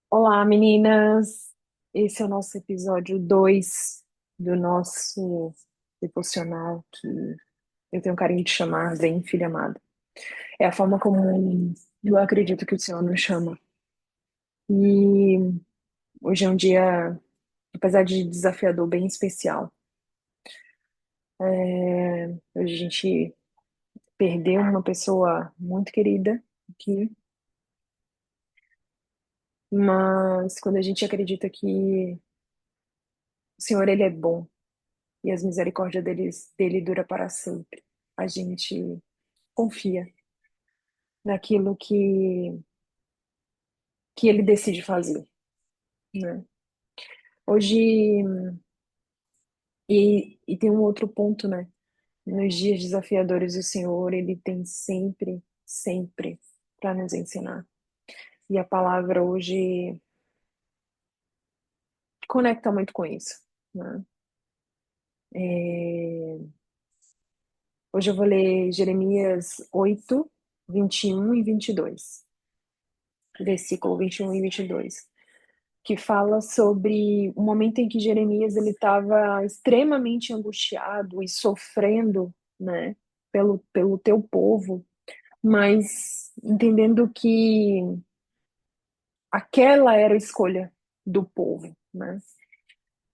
Olá, meninas! Esse é o nosso episódio 2 do nosso devocional, que eu tenho carinho de chamar Vem, Filha Amada. É a forma como eu acredito que o Senhor nos chama. E hoje é um dia, apesar de desafiador, bem especial. Hoje a gente perdeu uma pessoa muito querida aqui, mas quando a gente acredita que o Senhor, Ele é bom e as misericórdias dele dura para sempre, a gente confia naquilo que ele decide fazer, né? Hoje, e tem um outro ponto, né? Nos dias desafiadores, o Senhor, ele tem sempre, sempre para nos ensinar. E a palavra hoje conecta muito com isso, né? É, Hoje eu vou ler Jeremias 8, 21 e 22, versículo 21 e 22, que fala sobre o momento em que Jeremias ele estava extremamente angustiado e sofrendo, né, pelo teu povo, mas entendendo que aquela era a escolha do povo, né?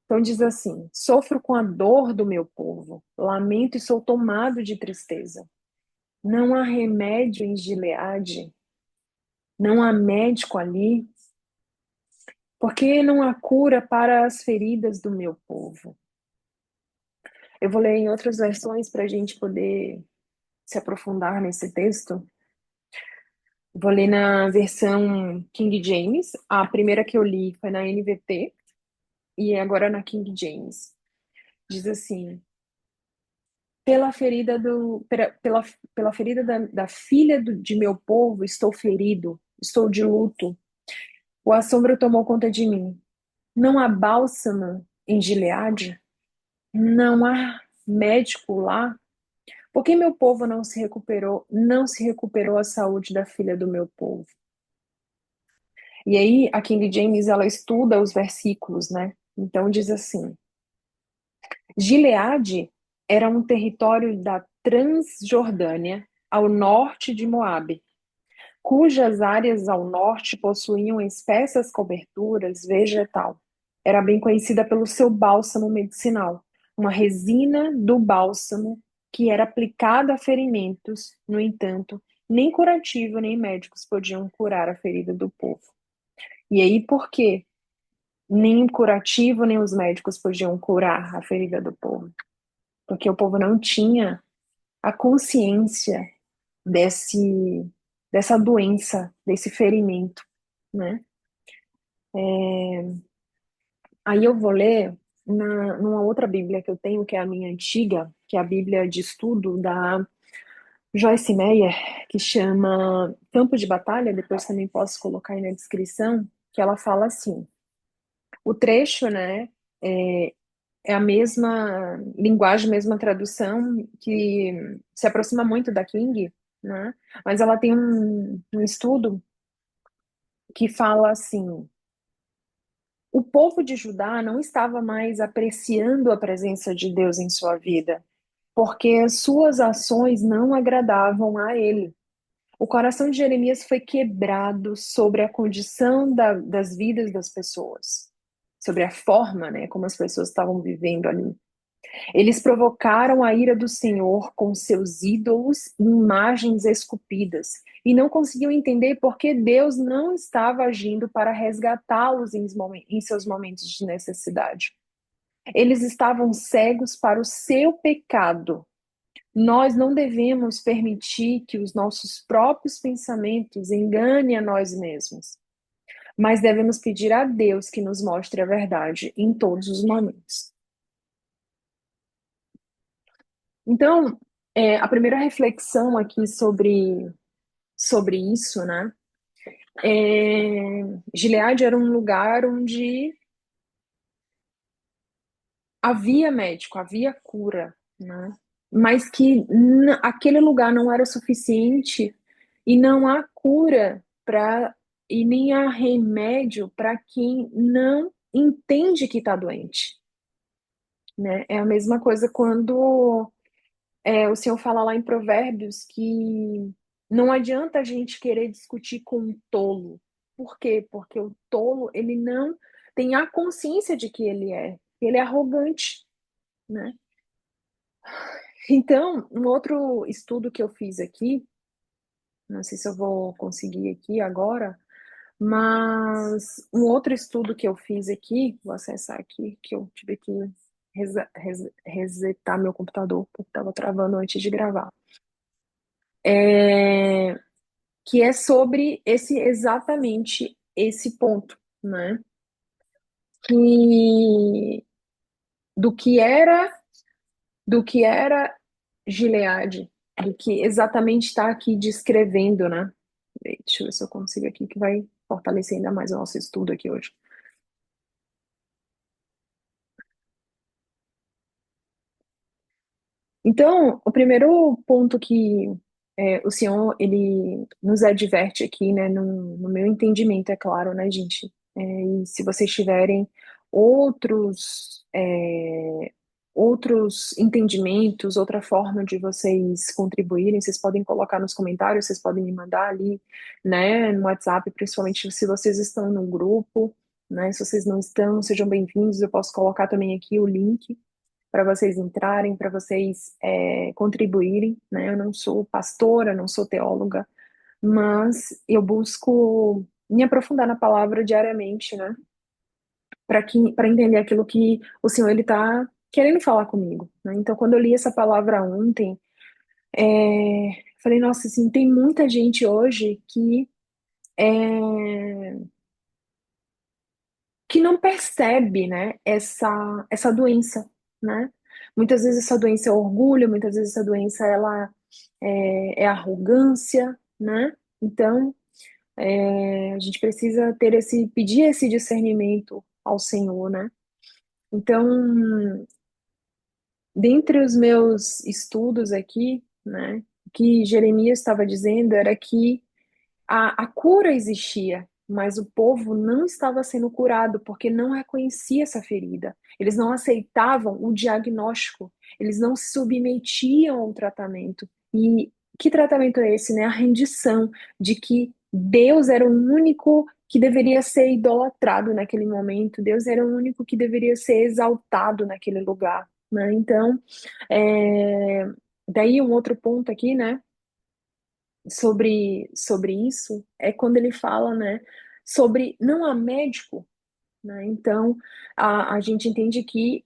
Então diz assim: sofro com a dor do meu povo, lamento e sou tomado de tristeza. Não há remédio em Gileade, não há médico ali, porque não há cura para as feridas do meu povo. Eu vou ler em outras versões para a gente poder se aprofundar nesse texto. Vou ler na versão King James. A primeira que eu li foi na NVT e agora na King James. Diz assim: pela ferida da filha de meu povo, estou ferido, estou de luto. O assombro tomou conta de mim. Não há bálsamo em Gileade? Não há médico lá? Por que meu povo não se recuperou a saúde da filha do meu povo? E aí a King James ela estuda os versículos, né? Então diz assim: Gileade era um território da Transjordânia, ao norte de Moabe, cujas áreas ao norte possuíam espessas coberturas vegetal. Era bem conhecida pelo seu bálsamo medicinal, uma resina do bálsamo que era aplicada a ferimentos. No entanto, nem curativo nem médicos podiam curar a ferida do povo. E aí, por quê? Nem o curativo nem os médicos podiam curar a ferida do povo, porque o povo não tinha a consciência desse, dessa doença, desse ferimento, né? Aí eu vou ler numa outra Bíblia que eu tenho, que é a minha antiga, que é a Bíblia de estudo da Joyce Meyer, que chama Campo de Batalha, depois também posso colocar aí na descrição, que ela fala assim, o trecho, né, é, é a mesma linguagem, mesma tradução que se aproxima muito da King, né? Mas ela tem um estudo que fala assim: o povo de Judá não estava mais apreciando a presença de Deus em sua vida, porque as suas ações não agradavam a ele. O coração de Jeremias foi quebrado sobre a condição das vidas das pessoas, sobre a forma, né, como as pessoas estavam vivendo ali. Eles provocaram a ira do Senhor com seus ídolos e imagens esculpidas, e não conseguiam entender por que Deus não estava agindo para resgatá-los em seus momentos de necessidade. Eles estavam cegos para o seu pecado. Nós não devemos permitir que os nossos próprios pensamentos enganem a nós mesmos, mas devemos pedir a Deus que nos mostre a verdade em todos os momentos. Então, a primeira reflexão aqui sobre isso, né? Gileade era um lugar onde havia médico, havia cura, né? Mas que aquele lugar não era suficiente e não há cura para e nem há remédio para quem não entende que está doente, né? É a mesma coisa quando o Senhor fala lá em Provérbios que não adianta a gente querer discutir com um tolo. Por quê? Porque o tolo, ele não tem a consciência de que ele é arrogante, né? Então, um outro estudo que eu fiz aqui, não sei se eu vou conseguir aqui agora, mas um outro estudo que eu fiz aqui, vou acessar aqui, que eu tive que resetar meu computador, porque estava travando antes de gravar. É, que é sobre esse exatamente esse ponto, né? Que do que era do que era Gileade, do que exatamente está aqui descrevendo, né? Deixa eu ver se eu consigo aqui que vai fortalecer ainda mais o nosso estudo aqui hoje. Então, o primeiro ponto que o Senhor ele nos adverte aqui, né, no meu entendimento, é claro, né, gente? E se vocês tiverem outros outros entendimentos, outra forma de vocês contribuírem, vocês podem colocar nos comentários, vocês podem me mandar ali, né, no WhatsApp, principalmente se vocês estão no grupo, né? Se vocês não estão, sejam bem-vindos. Eu posso colocar também aqui o link para vocês entrarem, para vocês contribuírem, né? Eu não sou pastora, não sou teóloga, mas eu busco me aprofundar na palavra diariamente, né? Para entender aquilo que o Senhor ele está querendo falar comigo, né? Então, quando eu li essa palavra ontem, falei, nossa, assim, tem muita gente hoje é, que não percebe, né, essa doença, né? Muitas vezes essa doença é orgulho, muitas vezes essa doença ela é arrogância, né? Então, a gente precisa pedir esse discernimento ao Senhor, né? Então, dentre os meus estudos aqui, né, o que Jeremias estava dizendo era que a cura existia, mas o povo não estava sendo curado porque não reconhecia essa ferida. Eles não aceitavam o diagnóstico, eles não se submetiam ao tratamento. E que tratamento é esse, né? A rendição de que Deus era o único que deveria ser idolatrado naquele momento, Deus era o único que deveria ser exaltado naquele lugar, né? Então, é, daí um outro ponto aqui, né? Sobre isso é quando ele fala, né, sobre não há médico, né? Então a gente entende que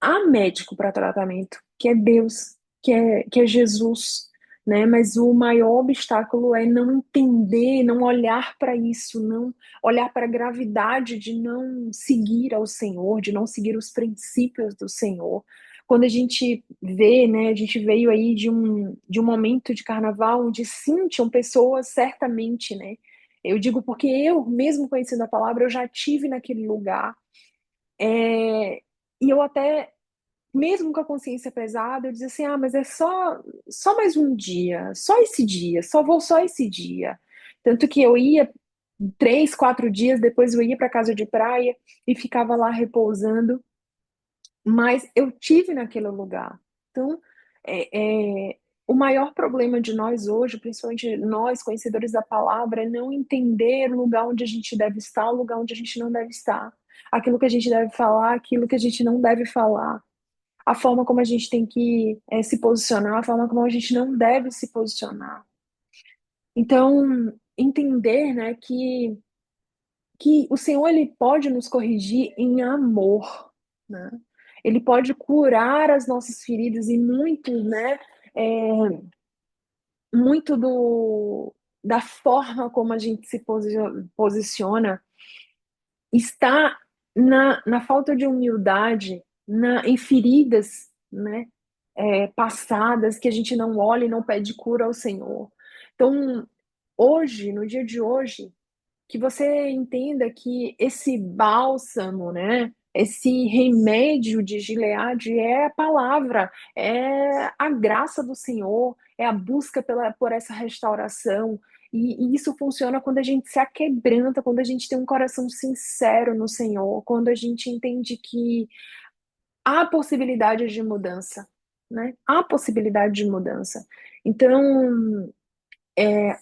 há médico para tratamento, que é Deus, que é Jesus, né? Mas o maior obstáculo é não entender, não olhar para isso, não olhar para a gravidade de não seguir ao Senhor, de não seguir os princípios do Senhor. Quando a gente vê, né, a gente veio aí de um momento de carnaval onde sim, tinham pessoas certamente, né? Eu digo porque eu, mesmo conhecendo a palavra, eu já tive naquele lugar. É, e eu até mesmo com a consciência pesada, eu dizia assim: ah, mas é só mais um dia, só vou só esse dia. Tanto que eu ia 3, 4 dias, depois eu ia para casa de praia e ficava lá repousando, mas eu tive naquele lugar. Então, o maior problema de nós hoje, principalmente nós, conhecedores da palavra, é não entender o lugar onde a gente deve estar, o lugar onde a gente não deve estar. Aquilo que a gente deve falar, aquilo que a gente não deve falar, a forma como a gente tem que se posicionar, a forma como a gente não deve se posicionar. Então, entender, né, que o Senhor ele pode nos corrigir em amor, né? Ele pode curar as nossas feridas e muito, né, é, muito da forma como a gente se posiciona está na falta de humildade, em feridas, né, passadas que a gente não olha e não pede cura ao Senhor. Então, hoje, no dia de hoje, que você entenda que esse bálsamo, né, esse remédio de Gileade é a palavra, é a graça do Senhor, é a busca por essa restauração. E isso funciona quando a gente se aquebranta, quando a gente tem um coração sincero no Senhor, quando a gente entende que há possibilidade de mudança, né? Há possibilidade de mudança. Então,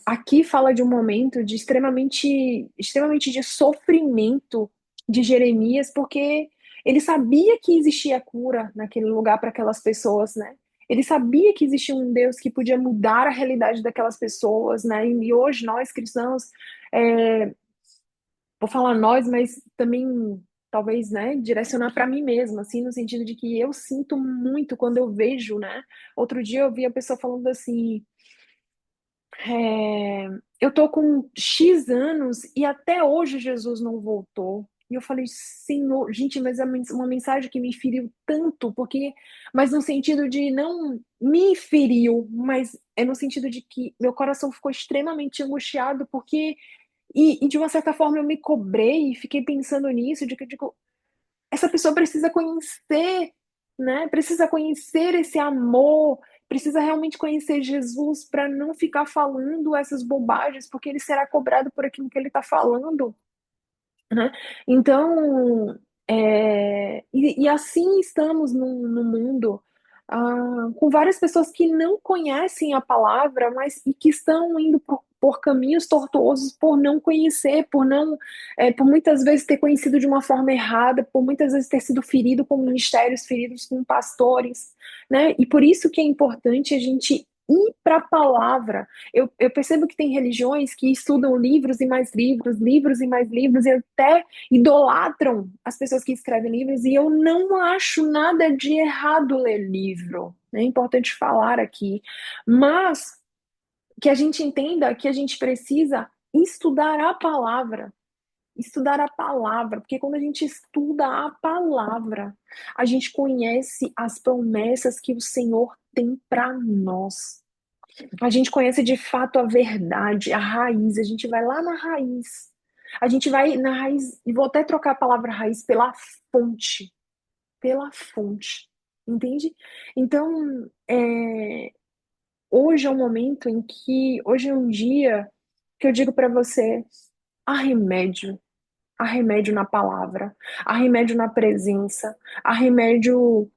aqui fala de um momento de extremamente de sofrimento de Jeremias, porque ele sabia que existia cura naquele lugar para aquelas pessoas, né? Ele sabia que existia um Deus que podia mudar a realidade daquelas pessoas, né? E hoje nós cristãos, é, vou falar nós, mas também talvez, né, direcionar para mim mesma, assim, no sentido de que eu sinto muito quando eu vejo, né? Outro dia eu vi a pessoa falando assim, é, eu tô com X anos e até hoje Jesus não voltou. E eu falei, Senhor, gente, mas é uma mensagem que me feriu tanto, porque, mas no sentido de não me feriu, mas é no sentido de que meu coração ficou extremamente angustiado, porque, e de uma certa forma eu me cobrei e fiquei pensando nisso, de que eu digo, essa pessoa precisa conhecer, né? Precisa conhecer esse amor, precisa realmente conhecer Jesus para não ficar falando essas bobagens, porque ele será cobrado por aquilo que ele está falando, né? Então, e assim estamos no mundo, com várias pessoas que não conhecem a palavra, mas e que estão indo por caminhos tortuosos por não conhecer, por não, por muitas vezes ter conhecido de uma forma errada, por muitas vezes ter sido ferido com ministérios, feridos com pastores, né? E por isso que é importante a gente ir para a palavra. Eu percebo que tem religiões que estudam livros e mais livros, livros e mais livros, e até idolatram as pessoas que escrevem livros, e eu não acho nada de errado ler livro. É importante falar aqui. Mas que a gente entenda que a gente precisa estudar a palavra. Estudar a palavra, porque quando a gente estuda a palavra, a gente conhece as promessas que o Senhor tem para nós. A gente conhece de fato a verdade, a raiz, a gente vai lá na raiz. A gente vai na raiz, e vou até trocar a palavra raiz pela fonte, entende? Então, hoje é um momento em que, hoje é um dia que eu digo para você, há remédio, há remédio na palavra, há remédio na presença, há remédio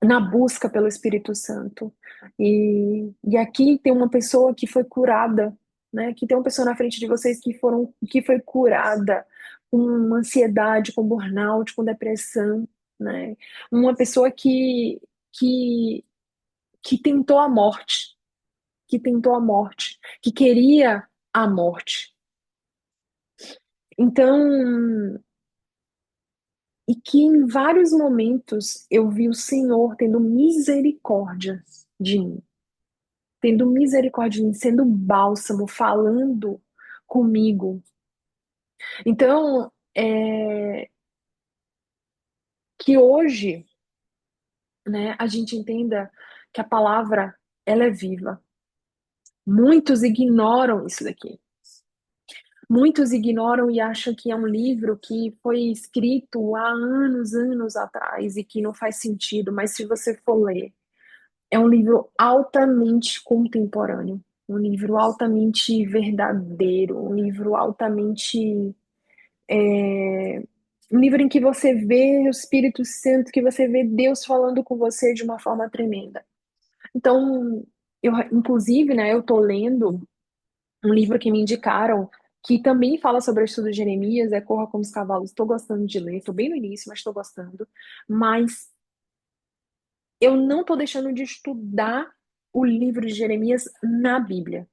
na busca pelo Espírito Santo. E aqui tem uma pessoa que foi curada, né? Que tem uma pessoa na frente de vocês que foi curada com ansiedade, com burnout, com depressão, né? Uma pessoa que, que tentou a morte, que tentou a morte, que queria a morte. Então, e que em vários momentos eu vi o Senhor tendo misericórdia de mim, tendo misericórdia de mim, sendo bálsamo, falando comigo. Então, que hoje, né, a gente entenda que a palavra, ela é viva. Muitos ignoram isso daqui. Muitos ignoram e acham que é um livro que foi escrito há anos, anos atrás e que não faz sentido, mas se você for ler, é um livro altamente contemporâneo, um livro altamente verdadeiro, um livro altamente. Um livro em que você vê o Espírito Santo, que você vê Deus falando com você de uma forma tremenda. Então, inclusive, né, eu tô lendo um livro que me indicaram, que também fala sobre o estudo de Jeremias, é Corra como os Cavalos. Estou gostando de ler, estou bem no início, mas estou gostando. Mas eu não estou deixando de estudar o livro de Jeremias na Bíblia.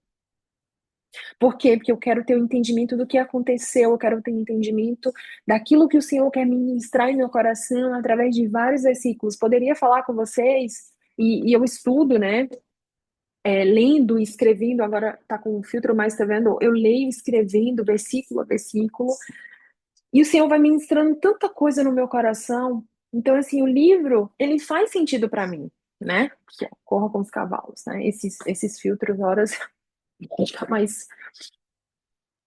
Por quê? Porque eu quero ter o entendimento do que aconteceu, eu quero ter o entendimento daquilo que o Senhor quer ministrar em meu coração através de vários versículos. Poderia falar com vocês, e eu estudo, né? Lendo e escrevendo, agora tá com um filtro mais, tá vendo? Eu leio escrevendo versículo a versículo, e o Senhor vai ministrando tanta coisa no meu coração. Então, assim, o livro, ele faz sentido para mim, né? Que é Corra com os Cavalos, né? Esses filtros, horas, fica mais.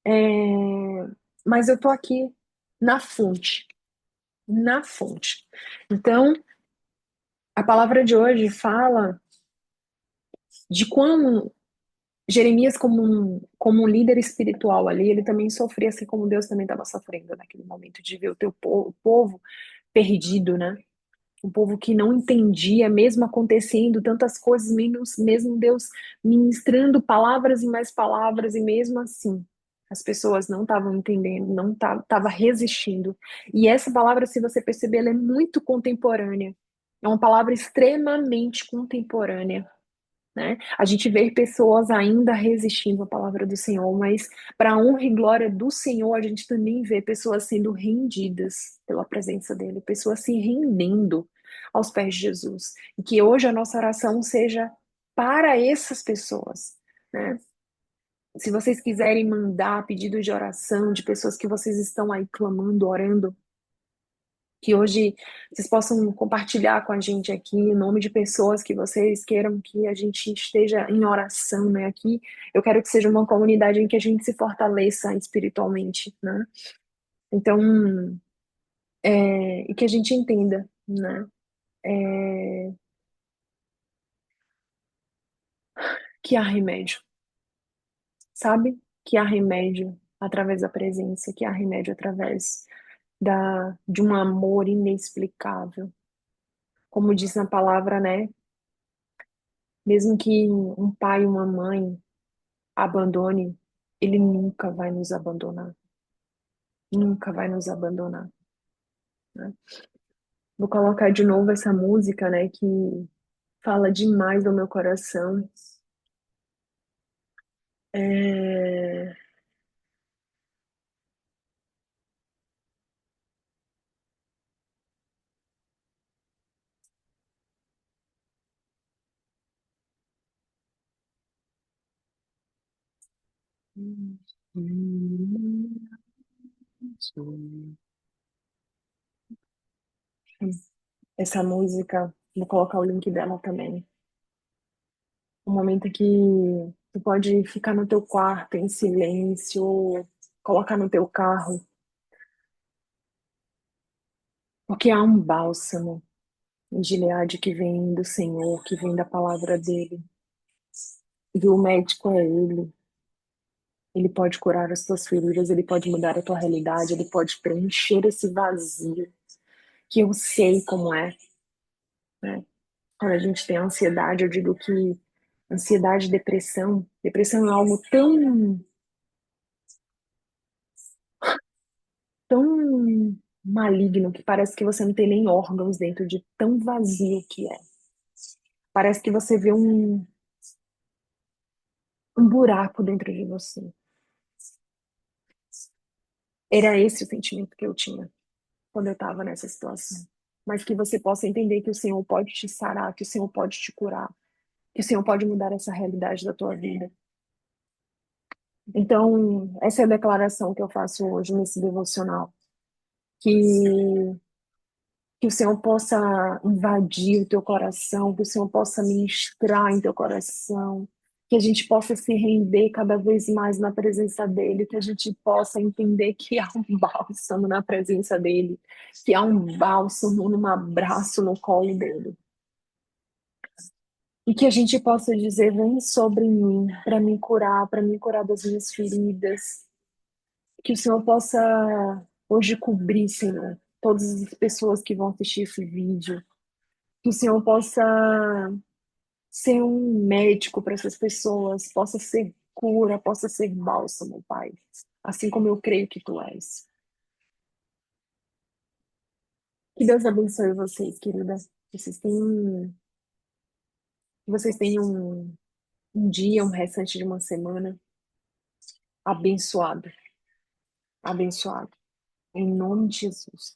é, Mas eu tô aqui na fonte, na fonte. Então, a palavra de hoje fala de quão Jeremias, como um líder espiritual ali, ele também sofria assim como Deus também estava sofrendo naquele momento, de ver o povo perdido, né? Um povo que não entendia, mesmo acontecendo tantas coisas, mesmo Deus ministrando palavras e mais palavras, e mesmo assim, as pessoas não estavam entendendo, não tava resistindo. E essa palavra, se você perceber, ela é muito contemporânea. É uma palavra extremamente contemporânea, né? A gente vê pessoas ainda resistindo à palavra do Senhor, mas para a honra e glória do Senhor, a gente também vê pessoas sendo rendidas pela presença dele, pessoas se rendendo aos pés de Jesus. E que hoje a nossa oração seja para essas pessoas, né? Se vocês quiserem mandar pedido de oração de pessoas que vocês estão aí clamando, orando, que hoje vocês possam compartilhar com a gente aqui, em nome de pessoas que vocês queiram que a gente esteja em oração, né? Aqui, eu quero que seja uma comunidade em que a gente se fortaleça espiritualmente, né? Então, e que a gente entenda, né? É, que há remédio, sabe? Que há remédio através da presença, que há remédio através de um amor inexplicável. Como diz na palavra, né? Mesmo que um pai e uma mãe abandone, ele nunca vai nos abandonar. Nunca vai nos abandonar, né? Vou colocar de novo essa música, né, que fala demais do meu coração. É... Essa música, vou colocar o link dela também. Um momento que tu pode ficar no teu quarto em silêncio, ou colocar no teu carro, porque há um bálsamo em Gileade que vem do Senhor, que vem da palavra dele. E o médico é ele. Ele pode curar as tuas feridas, ele pode mudar a tua realidade, ele pode preencher esse vazio, que eu sei como é, né? Quando a gente tem ansiedade, eu digo que ansiedade e depressão é algo tão maligno que parece que você não tem nem órgãos dentro de tão vazio que é. Parece que você vê um buraco dentro de você. Era esse o sentimento que eu tinha quando eu estava nessa situação. Mas que você possa entender que o Senhor pode te sarar, que o Senhor pode te curar, que o Senhor pode mudar essa realidade da tua vida. Então, essa é a declaração que eu faço hoje nesse devocional. Que, que o Senhor possa invadir o teu coração, que o Senhor possa ministrar em teu coração, que a gente possa se render cada vez mais na presença dEle, que a gente possa entender que há um bálsamo na presença dEle, que há um bálsamo num abraço no colo dEle. E que a gente possa dizer: vem sobre mim para me curar das minhas feridas. Que o Senhor possa hoje cobrir, Senhor, todas as pessoas que vão assistir esse vídeo. Que o Senhor possa ser um médico para essas pessoas, possa ser cura, possa ser bálsamo, Pai. Assim como eu creio que Tu és. Que Deus abençoe vocês, querida. Vocês tenham um dia, um restante de uma semana abençoado, abençoado. Em nome de Jesus.